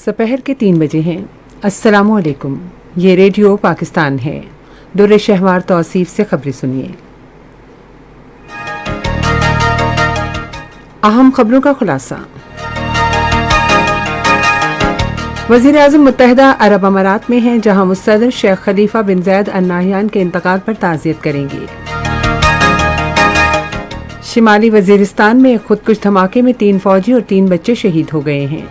दोपहर के 3 बजे हैं। अस्सलामुअलैकुम। ये रेडियो पाकिस्तान है। दुर्र शहवार तौसीफ से खबरें सुनिए। अहम खबरों का खुलासा। वज़ीर आज़म मुत्तहिदा अरब अमारात में हैं, जहां मुस्तदर शेख खलीफा बिन ज़ैद अल नाहयान के इंतकाल पर ताज़ियत करेंगे। शिमाली वज़ीरिस्तान में एक खुदकुश धमाके में 3 फौजी और 3 बच्चे शहीद हो गए हैं।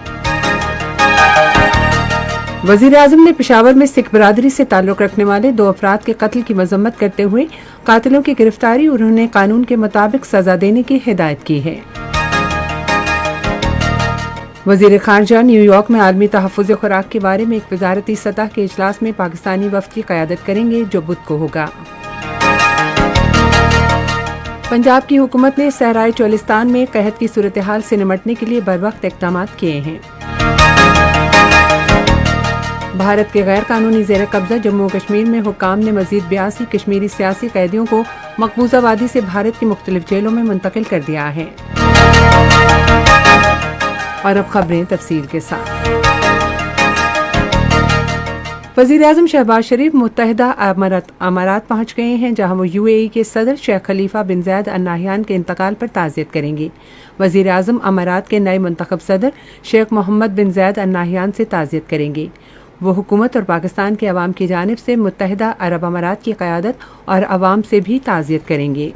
वज़ीर आज़म ने पेशावर में सिख बरादरी से ताल्लुक़ रखने वाले 2 अफराद के कत्ल की मजम्मत करते हुए कातिलों की गिरफ्तारी और उन्हें कानून के मुताबिक सजा देने की हिदायत की है। वज़ीर ख़ारजा न्यूयॉर्क में आलमी तहफ़्फ़ुज़ खुराक के बारे में एक वज़ारती सतह के इजलास में पाकिस्तानी वफ़द की क़यादत करेंगे, जो बुध को होगा। पंजाब की हुकूमत ने सहराए चोलिस्तान में कहत की सूरत हाल से निमटने के लिए बरवक्त इक़दाम किए हैं। भारत के गैर कानूनी ज़ेर कब्ज़ा जम्मू कश्मीर में हुक्काम ने मज़ीद 82 कश्मीरी सियासी कैदियों को मकबूजा वादी से भारत की मुख्तलिफ जेलों में मुंतकिल कर दिया है। और अब खबरें तफसील के साथ। वज़ीर आज़म शहबाज शरीफ मुत्तहिदा अमारात पहुँच गए हैं, जहाँ वो UAE के सदर शेख खलीफा बिन ज़ैद अल नाहयान के इंतकाल पर ताज़ियत करेंगे। वज़ीर आज़म अमारात के नए मुंतखब सदर शेख मोहम्मद बिन ज़ैद अल नाहयान से ताज़ियत करेंगे। वो हुकूमत और पाकिस्तान के अवाम की जानिब से मुत्तहिदा अरब अमारात की क़यादत और अवाम से भी ताज़ियत करेंगे।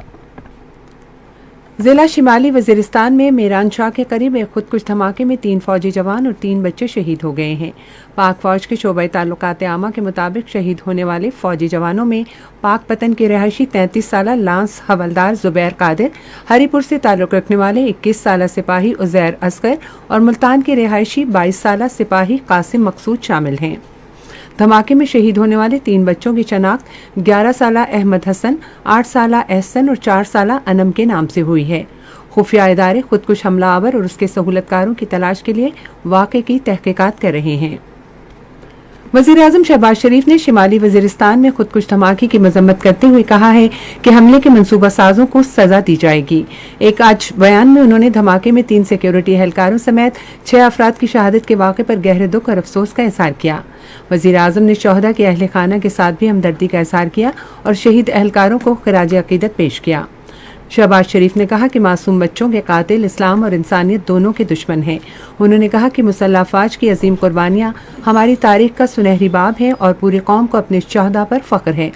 ज़िला शिमाली वज़ीरिस्तान में मेरान शाह के करीब एक खुदकुश धमाके में 3 फौजी जवान और 3 बच्चे शहीद हो गए हैं। पाक फ़ौज के शोबे ताल्लुकात आमा के मुताबिक शहीद होने वाले फ़ौजी जवानों में पाक पतन के रहायशी 33 साला लांस हवलदार ज़ुबैर कादिर, हरीपुर से ताल्लुक़ रखने वाले 21 साला सिपाही उज़ैर असगर और मुल्तान के रहायशी 22 साला सिपाही कासिम मकसूद शामिल हैं। धमाके में शहीद होने वाले 3 बच्चों की शनाख्त 11 साला अहमद हसन, 8 साला एहसन और 4 साला अनम के नाम से हुई है। खुफिया इदारे खुदकुश हमलावर और उसके सहूलतकारों की तलाश के लिए वाक़े की तहकीकात कर रहे हैं। वज़ीर आज़म शहबाज शरीफ ने शिमाली वज़ीरिस्तान में खुदकुश धमाके की मजम्मत करते हुए कहा है कि हमले के मंसूबा साजों को सजा दी जाएगी। एक आज बयान में उन्होंने धमाके में 3 सिक्योरिटी एहलकारों समेत 6 अफराद की शहादत के वाक़े पर गहरे दुख और अफसोस का इज़हार किया। वज़ीर आज़म ने शोहदा के अहले खाना के साथ भी हमदर्दी का इज़हार किया और शहीद एहलकारों को ख़िराज अक़ीदत पेश किया। शहबाज शरीफ ने कहा कि मासूम बच्चों के कातिल इस्लाम और इंसानियत दोनों के दुश्मन हैं। उन्होंने कहा कि मुसल्लह फ़ौज की अजीम कुर्बानियाँ हमारी तारीख का सुनहरी बाब हैं और पूरी कौम को अपने शहदा पर फ़ख्र है।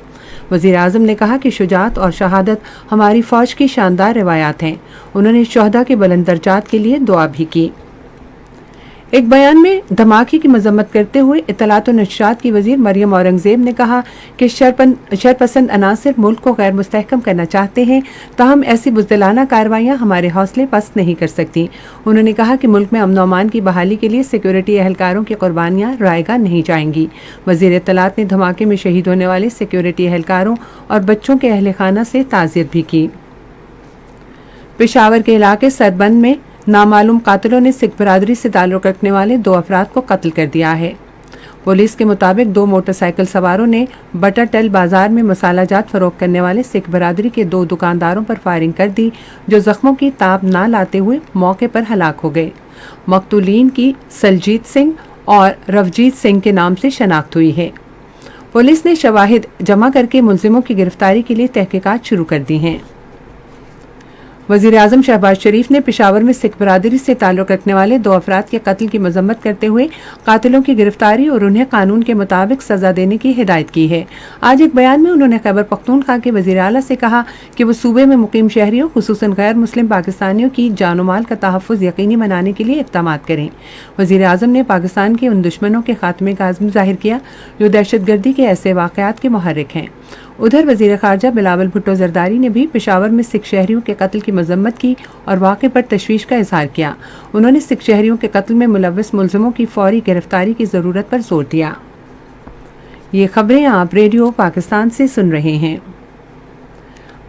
वज़ीर आज़म ने कहा कि शुजात और शहादत हमारी फ़ौज की शानदार रिवायात हैं। उन्होंने शहदा के बुलंद दर्जात के लिए दुआ भी की। एक बयान में धमाके की मजम्मत करते हुए इत्तलात और नशरियात की वज़ीर मरियम औरंगज़ेब ने कहा कि शरपसंद अनासिर मुल्क को गैर मुस्तहकम करना चाहते हैं, ताहम ऐसी बुज़दिलाना कार्रवाइयाँ हमारे हौसले पस्त नहीं कर सकती। उन्होंने कहा कि मुल्क में अमन और अमान की बहाली के लिए सिक्योरिटी एहलकारों की कुर्बानियाँ रायगा नहीं जाएंगी। वज़ीर इत्तलात ने धमाके में शहीद होने वाले सिक्योरिटी एहलकारों और बच्चों के अहले खाना से ताज़ियत भी की। पेशावर के इलाके सरबंद में नामालूम कातिलों ने सिख बरादरी से ताल्लुक़ रखने वाले 2 अफराद को कत्ल कर दिया है। पुलिस के मुताबिक 2 मोटरसाइकिल सवारों ने बटाटल बाजार में मसाला जात फरोख्त करने वाले सिख बरादरी के 2 दुकानदारों पर फायरिंग कर दी, जो जख्मों की ताब ना लाते हुए मौके पर हलाक हो गए। मकतूलीन की सलजीत सिंह और रवजीत सिंह के नाम से शनाख्त हुई है। पुलिस ने शवाहिद जमा करके मुलजिमों की गिरफ्तारी के लिए तहकीकात शुरू कर दी हैं। वज़ीर आज़म शहबाज शरीफ ने पेशावर में सिख बरादरी से ताल्लुक़ रखने वाले 2 अफराद के कत्ल की मजम्मत करते हुए कातिलों की गिरफ्तारी और उन्हें कानून के मुताबिक सज़ा देने की हिदायत की है। आज एक बयान में उन्होंने खैबर पख्तूनख्वा के वज़ीर आला से कहा कि वो सूबे में मुकीम शहरियों खुसूसन गैर मुस्लिम पाकिस्तानियों की जान और माल का तहफ़्फ़ुज़ यकीनी बनाने के लिए इक़दाम करें। वज़ीर आज़म ने पाकिस्तान के उन दुश्मनों के खात्मे का अज़्म ज़ाहिर किया जो दहशतगर्दी के ऐसे वाक़यात के मुहर्रिक हैं। उधर वज़ीर ख़ारजा बिलावल भुट्टो ज़रदारी ने भी पेशावर में सिख शहरियों के कत्ल की मजम्मत की और वाक़े पर तशवीश का इज़हार किया। उन्होंने सिख शहरियों के कत्ल में मुलव्वस मुलज़िमों की फ़ौरी गिरफ्तारी की ज़रूरत पर जोर दिया। ये खबरें आप रेडियो पाकिस्तान से सुन रहे हैं।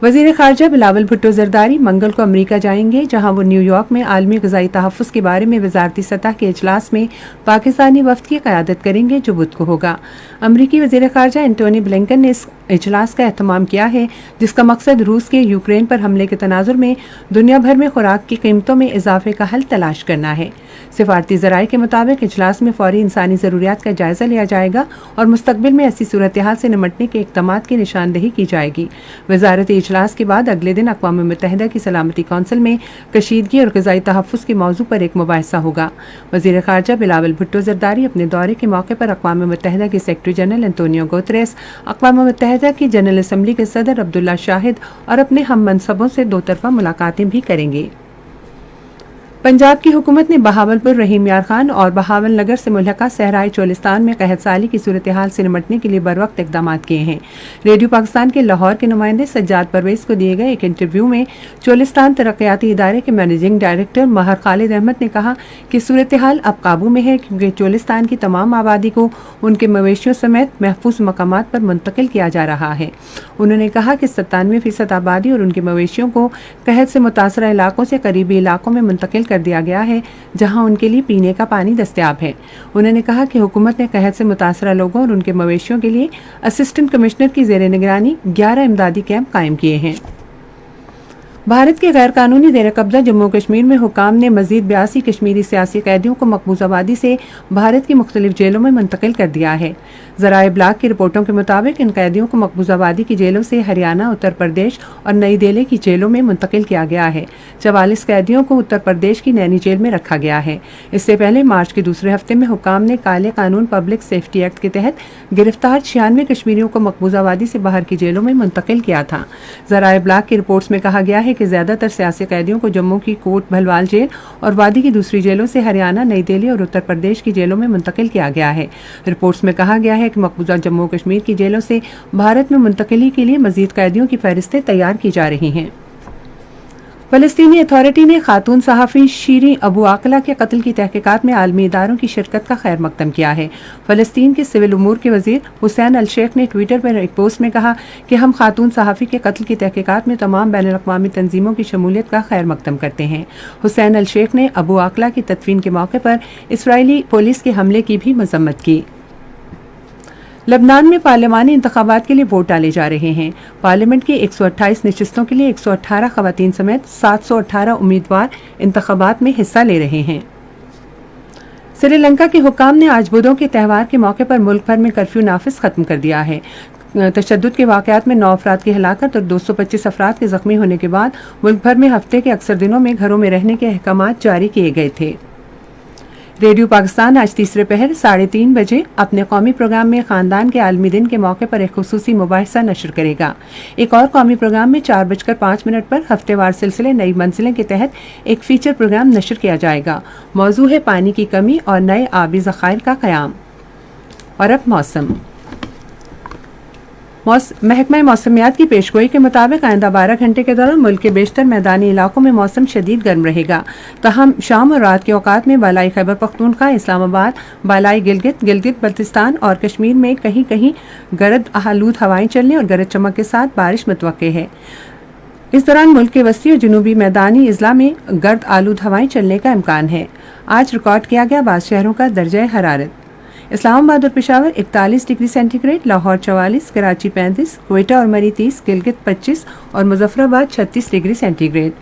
वज़ीर ख़ारजा बिलावल भुट्टो ज़रदारी मंगल को अमरीका जाएंगे, जहां वो न्यूयॉर्क में आलमी ग़िज़ाई तहफ़्फ़ुज़ के बारे में वज़ारती सतह के इजलास में पाकिस्तानी वफ़द की क़यादत करेंगे, जो बुध को होगा। अमरीकी वज़ीर ख़ारजा एंटोनी ब्लिंकन ने इस इजलास का एहतमाम किया है, जिसका मकसद रूस के यूक्रेन पर हमले के तनाजुर में दुनिया भर में खुराक की कीमतों में इजाफे का हल तलाश करना है। सिफारती ज़राए के मुताबिक इजलास में फौरी इंसानी ज़रूरियात का जायज़ा लिया जाएगा और मुस्तकबिल में ऐसी सूरत हाल से निमटने के इक़दामात की निशानदेही की जाएगी। वज़ारती इजलास के बाद अगले दिन अक़वाम मुत्तहिदा की सलामती कौंसिल में कशीदगी और ग़िज़ाई तहफ़्फ़ुज़ के मौजू पर एक मुबाहिसा होगा। वज़ीर ख़ारजा बिलावल भुट्टो ज़रदारी अपने दौरे के मौके पर अक़वाम मुत्तहिदा के सेक्रेटरी जनरल एंटोनियो गुतरेस, अक़वाम मुत्तहिदा की जनरल असम्बली के सदर अब्दुल्ला शाहिद और अपने हम मनसबों से दो तरफ़ा मुलाकातें भी करेंगे। पंजाब की हुकूमत ने बहावलपुर, रहीम यार खान और बहावल नगर से मुल्हका सहराई चोलिस्तान में कहत साली की सूरत हाल से निमटने के लिए बरवक्त इकदाम किए हैं। रेडियो पाकिस्तान के लाहौर के नुमाइंदे सज्जाद परवेज़ को दिए गए एक इंटरव्यू में चोलिस्तान तरक्याती इदारे के मैनेजिंग डायरेक्टर महर खालिद अहमद ने कहा कि सूरत हाल अब काबू में है, क्योंकि चोलिस्तान की तमाम आबादी को उनके मवेशियों समेत महफूज मकामात पर मुंतकिल किया जा रहा है। उन्होंने कहा कि 97% आबादी और उनके मवेशियों को कहत से मुतासरा इलाकों से करीबी इलाकों में मुंतकिल कर दिया गया है, जहां उनके लिए पीने का पानी दस्तयाब है। उन्होंने कहा कि हुकूमत ने कहत से मुतासरा लोगों और उनके मवेशियों के लिए असिस्टेंट कमिश्नर की ज़ेर निगरानी 11 इमदादी कैंप कायम किए हैं। भारत के गैर कानूनी ज़ेर कब्जा जम्मू कश्मीर में हुकाम ने मजीद 82 कश्मीरी सियासी कैदियों को मकबूजाबादी से भारत की मुख्तलिफ जेलों में मुंतकिल कर दिया है। ज़राए ब्लाक की रिपोर्टों के मुताबिक इन कैदियों को मकबूजाबादी की जेलों से हरियाणा, उत्तर प्रदेश और नई दिल्ली की जेलों में मुंतकिल किया गया है। 44 कैदियों को उत्तर प्रदेश की नैनी जेल में रखा गया है। इससे पहले मार्च के दूसरे हफ्ते में हुकाम ने काले कानून पब्लिक सेफ्टी एक्ट के तहत गिरफ्तार 96 कश्मीरियों को मकबूजाबादी से बाहर की जेलों में मुंतकिल किया था। ज़राए ब्लाक की रिपोर्ट्स में कहा गया है कि ज्यादातर सियासी कैदियों को जम्मू की कोट भलवाल जेल और वादी की दूसरी जेलों से हरियाणा, नई दिल्ली और उत्तर प्रदेश की जेलों में मुंतकिल किया गया है। रिपोर्ट्स में कहा गया है कि मकबूजा जम्मू कश्मीर की जेलों से भारत में मुंतकिली के लिए मजीद कैदियों की फहरिस्तें तैयार की जा रही हैं। फ़लस्तीनी अथॉरिटी ने खातून सहाफ़ी शीरीं अबू आकला के कत्ल की तहकीकात में आलमी इदारों की शिरकत का खैर मकदम किया है। फ़लस्तीन के सिविल उमूर के वज़ीर हुसैन अल शेख ने ट्विटर पर एक पोस्ट में कहा कि हम खातून सहाफ़ी के कत्ल की तहकीकात में तमाम बैनुल-अक़वामी तंजीमों की शमूलियत का खैर मकदम करते हैं। हुसैन अल शेख ने अबू आकला की तदफीन के मौके पर इसराइली पुलिस के हमले की भी मज़म्मत की। लबनान में पार्लिमानी इंतखाबात के लिए वोट डाले जा रहे हैं। पार्लियामेंट की 128 नशिस्तों के लिए 118 ख़वातीन समेत 718 उम्मीदवार इंतखाबात में हिस्सा ले रहे हैं। श्रीलंका के हुक्काम ने आज बुधों के त्यौहार के मौके पर मुल्क भर में कर्फ्यू नाफिज खत्म कर दिया है। तशद्दुद के वाक़यात में 9 अफराद की हलाकत और 225 अफराद के ज़ख्मी होने के बाद मुल्क भर में हफ्ते के अक्सर दिनों में घरों में रहने के अहकामात जारी किए गए थे। रेडियो पाकिस्तान आज तीसरे पहर 3:30 बजे अपने कौमी प्रोग्राम में ख़ानदान के आलमी दिन के मौके पर एक खुसूसी मुबाहिसा नशर करेगा। एक और कौमी प्रोग्राम में 4:05 पर हफ्तेवार सिलसिले नई मंजिलें के तहत एक फ़ीचर प्रोग्राम नशर किया जाएगा। मौजू है पानी की कमी और नए आबी ज़खायर का क़याम। और अब मौसम। महकमा मौसमियात की पेशगोई के मुताबिक आइंदा 12 घंटे के दौरान मुल्क के बेशतर मैदानी इलाकों में मौसम शदीद गर्म रहेगा। तहम शाम और रात के औकात में बालाई खैबर पख्तूनख्वा, इस्लामाबाद, बालाई गिलगित बल्तिस्तान और कश्मीर में कहीं कहीं गरज आलूद हवाएं चलने और गरज चमक के साथ बारिश मुतवक्के है। इस दौरान मुल्क के वस्ती और जनूबी मैदानी अजला में गर्द आलूद हवाएं चलने का इम्कान है। आज रिकॉर्ड किया गया 12 शहरों का दर्जा हरारत। इस्लामाबाद और पेशावर 41 डिग्री सेंटीग्रेड, लाहौर 44, कराची 35, क्वेटा और मरी 30, गिलगित 25 और मुजफ्फराबाद 36 डिग्री सेंटीग्रेड।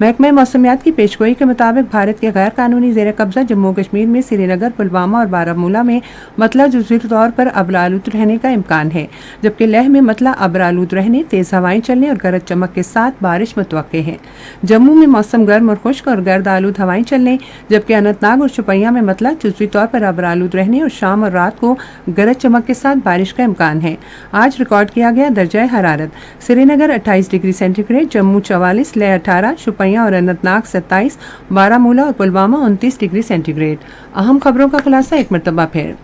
महकमा मौसमियात की पेशगोई के मुताबिक भारत के गैर कानूनी ज़ेर कब्जा जम्मू कश्मीर में श्रीनगर, पुलवामा और बारामूला में मतला जुज़वी तौर पर अबरालूद रहने का इम्कान है, जबकि लेह में मतला अबरालूद रहने, तेज़ हवाएं चलने और गरज चमक के साथ बारिश मुतवक्के है। जम्मू में मौसम गर्म और खुश्क और गर्द आलूद हवाएं चलने, जबकि अनंतनाग और शुपिया में मतला जुज़वी तौर पर अबरालूद रहने और शाम और रात को गरज चमक के साथ बारिश का इम्कान है। आज रिकॉर्ड किया गया दर्जा हरारत। श्रीनगर 28 डिग्री सेंटीग्रेड, जम्मू 44, लेह 18, शुपिया और अनंतनाग 27, बारामूला और पुलवामा 29 डिग्री सेंटीग्रेड। अहम खबरों का खुलासा एक मरतबा फिर।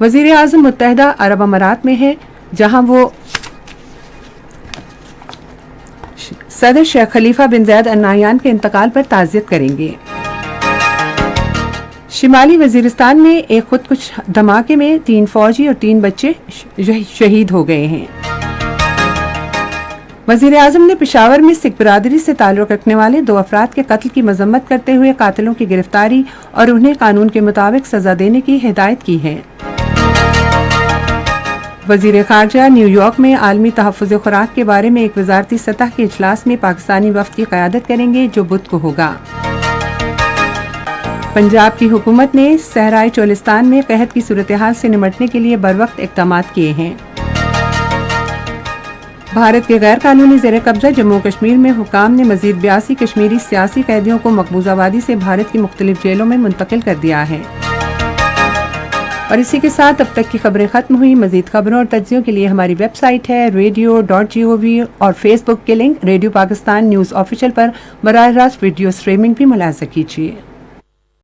वज़ीर आज़म मुत्तहिदा अरब अमारात में है, जहां वो सदर शेख खलीफा बिन ज़ैद अल नाहयान के इंतकाल पर ताज़ियत करेंगे। शिमाली वजीरिस्तान में एक खुदकुश धमाके में 3 फौजी और 3 बच्चे शहीद हो गए हैं। वज़ीर आज़म ने पेशावर में सिख बिरादरी से ताल्लुक़ रखने वाले 2 अफराद के कत्ल की मजम्मत करते हुए कातिलों की गिरफ्तारी और उन्हें कानून के मुताबिक सजा देने की हिदायत की है। वज़ीर ख़ारजा न्यूयॉर्क में आलमी तहफ़्फ़ुज़ खुराक के बारे में एक वज़ारती सतह के इजलास में पाकिस्तानी वफ़द की क़यादत करेंगे, जो बुध को होगा। पंजाब की हुकूमत ने सहराई चोलिस्तान में कहत की सूरत-ए-हाल से निमटने के लिए बरवक्त इक़दाम किए हैं। भारत के गैर कानूनी ज़ेर कब्ज़ा जम्मू कश्मीर में हुकाम ने मज़ीद 82 कश्मीरी सियासी कैदियों को मकबूजाबादी से भारत की मुख्तलिफ जेलों में मुंतकिल कर दिया है। और इसी के साथ अब तक की खबरें खत्म हुई। मज़ीद खबरों और तज्ज़ियों के लिए हमारी वेबसाइट है radio.gov और फेसबुक के link radio Pakistan news official पर बराह रास्त वीडियो स्ट्रीमिंग भी मुलाहिज़ा कीजिए।